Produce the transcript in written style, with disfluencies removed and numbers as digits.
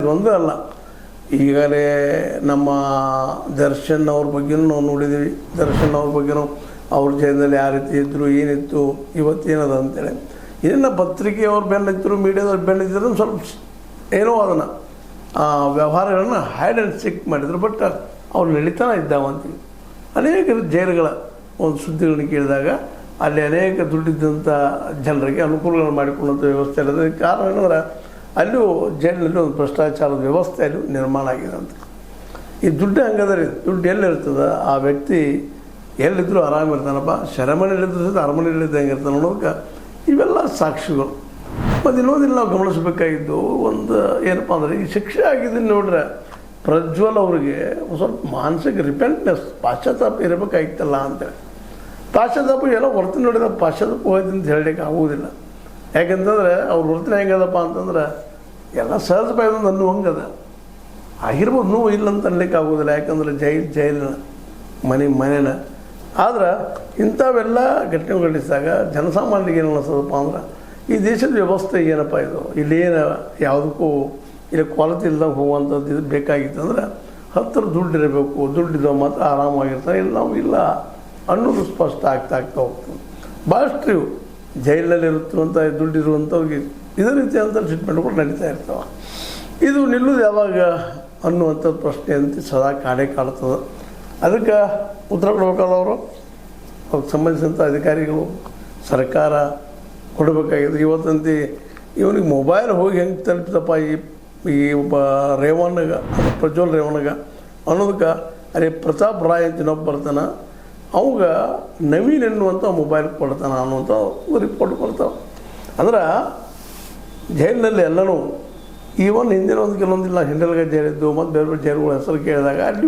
ಇದೊಂದು ಅಲ್ಲ, ಈಗಲೇ ನಮ್ಮ ದರ್ಶನ್ ಅವ್ರ ಬಗ್ಗೆನೂ ನಾವು ನೋಡಿದ್ದೀವಿ. ದರ್ಶನ್ ಅವ್ರ ಬಗ್ಗೆನೂ ಅವ್ರ ಜೈಲಲ್ಲಿ ಯಾವ ರೀತಿ ಇದ್ದರು, ಏನಿತ್ತು, ಇವತ್ತೇನದ ಅಂತೇಳಿ ಇದನ್ನು ಪತ್ರಿಕೆಯವ್ರು ಬೆನ್ನಿದ್ರು, ಮೀಡಿಯಾದವ್ರು ಬೆನ್ನಿದ್ರು ಸ್ವಲ್ಪ ಏನೋ ಅದನ್ನು ವ್ಯವಹಾರಗಳನ್ನು ಹೈಡ್ ಆ್ಯಂಡ್ ಸಿಕ್ ಮಾಡಿದ್ರು. ಬಟ್ ಅವ್ರು ನಡೀತಾನೆ ಇದ್ದಾವಂತೀವಿ. ಅನೇಕ ಜೈಲುಗಳ ಒಂದು ಸುದ್ದಿಗಳನ್ನ ಕೇಳಿದಾಗ ಅಲ್ಲಿ ಅನೇಕ ದುಡ್ಡಿದ್ದಂಥ ಜನರಿಗೆ ಅನುಕೂಲಗಳನ್ನು ಮಾಡಿಕೊಳ್ಳುವಂಥ ವ್ಯವಸ್ಥೆ ಇರೋದು. ಕಾರಣ ಏನಂದ್ರೆ ಅಲ್ಲೂ ಜೈಲಿನಲ್ಲಿ ಒಂದು ಭ್ರಷ್ಟಾಚಾರದ ವ್ಯವಸ್ಥೆ ಅಲ್ಲೂ ನಿರ್ಮಾಣ ಆಗಿದೆ ಅಂತ. ಈ ದುಡ್ಡು ಹಂಗದ್ರೆ ದುಡ್ಡು ಎಲ್ಲಿರ್ತದೆ, ಆ ವ್ಯಕ್ತಿ ಎಲ್ಲಿದ್ದರೂ ಆರಾಮಿರ್ತಾನಪ್ಪ, ಸೆರೆಮನೆಯಲ್ಲಿದ್ದರೂ ಸಹಿತ ಅರಮನೆಯಲ್ಲಿದ್ದ ಹೆಂಗಿರ್ತಾನೆ ಅನ್ನೋದಕ್ಕೆ ಇವೆಲ್ಲ ಸಾಕ್ಷಿಗಳು. ಮತ್ತು ಇನ್ನೊಂದಿಲ್ಲ ನಾವು ಗಮನಿಸಬೇಕಾಗಿದ್ದು ಒಂದು ಏನಪ್ಪ ಅಂದರೆ, ಈ ಶಿಕ್ಷೆ ಆಗಿದ್ದನ್ನು ನೋಡ್ರೆ ಪ್ರಜ್ವಲ್ ಅವ್ರಿಗೆ ಸ್ವಲ್ಪ ಮಾನಸಿಕ ರಿಪೆಂಟ್ನೆಸ್, ಪಾಶ್ಚಾತ್ತಾಪ ಇರಬೇಕಾಗಿತ್ತಲ್ಲ ಅಂತೇಳಿ. ಪಾಶ್ಚಾತ್ತಾಪ ಎಲ್ಲ ವರ್ತನೆ ನೋಡಿದ ಪಾಶ್ಚಾತ್ತಾಪ ಹೋಯ್ತು ಅಂತ ಹೇಳಲಿಕ್ಕೆ ಆಗುವುದಿಲ್ಲ. ಯಾಕೆಂತಂದರೆ ಅವ್ರ ವರ್ತನೆ ಹೆಂಗದಪ್ಪ ಅಂತಂದ್ರೆ ಎಲ್ಲ ಸಹಜ ಬಾಯ್ದೊಂದು ಅನ್ನುವಂಗದ ಆಗಿರ್ಬೋದು, ನೋವು ಇಲ್ಲ ಅಂತ ಅನ್ಲಿಕ್ಕೆ ಆಗೋದಿಲ್ಲ. ಯಾಕಂದರೆ ಜೈಲಿನ ಮನೆನ. ಆದ್ರೆ ಇಂಥವೆಲ್ಲ ಘಟನೆಗಳು ಘಟಿಸಿದಾಗ ಜನಸಾಮಾನ್ಯರಿಗೆ ಏನು ಅನಿಸ್ತದಪ್ಪ ಅಂದ್ರೆ, ಈ ದೇಶದ ವ್ಯವಸ್ಥೆ ಏನಪ್ಪ ಇದು, ಇಲ್ಲೇನು ಯಾವುದಕ್ಕೂ ಇಲ್ಲಿ ಕ್ವಾಲಿಟಿ ಇಲ್ದಾಗ ಹೋಗುವಂಥದ್ದು ಇದು ಬೇಕಾಗಿತ್ತು ಅಂದ್ರೆ ಹತ್ತಿರ ದುಡ್ಡು ಇರಬೇಕು, ದುಡ್ಡಿದ್ದವ ಮಾತ್ರ ಆರಾಮಾಗಿರ್ತಾರೆ, ಇಲ್ಲ ನಾವು ಇಲ್ಲ ಅನ್ನೋದು ಸ್ಪಷ್ಟ ಆಗ್ತಾ ಹೋಗ್ತದೆ. ಭಾಳಷ್ಟು ಇವು ಜೈಲಲ್ಲಿ ಇರುತ್ತಂಥ ದುಡ್ಡಿರುವಂಥವ್ರಿಗೆ ಇದೇ ರೀತಿಯಾದಂಥ ಟ್ರೀಟ್ಮೆಂಟ್ಗಳು ನಡೀತಾ ಇರ್ತಾವೆ. ಇದು ನಿಲ್ಲೋದು ಯಾವಾಗ ಅನ್ನುವಂಥ ಪ್ರಶ್ನೆ ಅಂತ ಸದಾ ಕಾಡ್ತದೆ. ಅದಕ್ಕೆ ಉತ್ತರ ಕೊಡಬೇಕಾದವರು ಅವ್ರಿಗೆ ಸಂಬಂಧಿಸಿದಂಥ ಅಧಿಕಾರಿಗಳು, ಸರ್ಕಾರ ಕೊಡಬೇಕಾಗಿದೆ. ಇವತ್ತಂತೆ ಇವನಿಗೆ ಮೊಬೈಲ್ ಹೋಗಿ ಹೆಂಗೆ ತಲುಪಿತಪ್ಪ ಈ ಒಬ್ಬ ರೇವಣ್ಣಗ, ಪ್ರಜ್ವಲ್ ರೇವಣ್ಣಗ ಅನ್ನೋದಕ್ಕೆ ಅದೇ ಪ್ರತಾಪ್ ರಾಯ್ ಅಂತ ಇನ್ನೊಬ್ಬ ಬರ್ತಾನೆ, ಅವಾಗ ನವೀನ್ ಎನ್ನುವಂಥ ಮೊಬೈಲ್ ಕೊಡ್ತಾನೆ ಅನ್ನುವಂಥ ರಿಪೋರ್ಟ್ ಬರ್ತಾವೆ. ಅಂದ್ರೆ ಜೈಲಿನಲ್ಲಿ ಎಲ್ಲನೂ ಈವನ್ ಹಿಂದಿನ ಒಂದು ಕೆಲವೊಂದಿಲ್ಲ ಹಿಂಡಲ್ಗ ಜೈಲಿದ್ದು ಮತ್ತು ಬೇರೆ ಬೇರೆ ಜೈಲುಗಳ ಹೆಸರು ಕೇಳಿದಾಗ ಅಲ್ಲಿ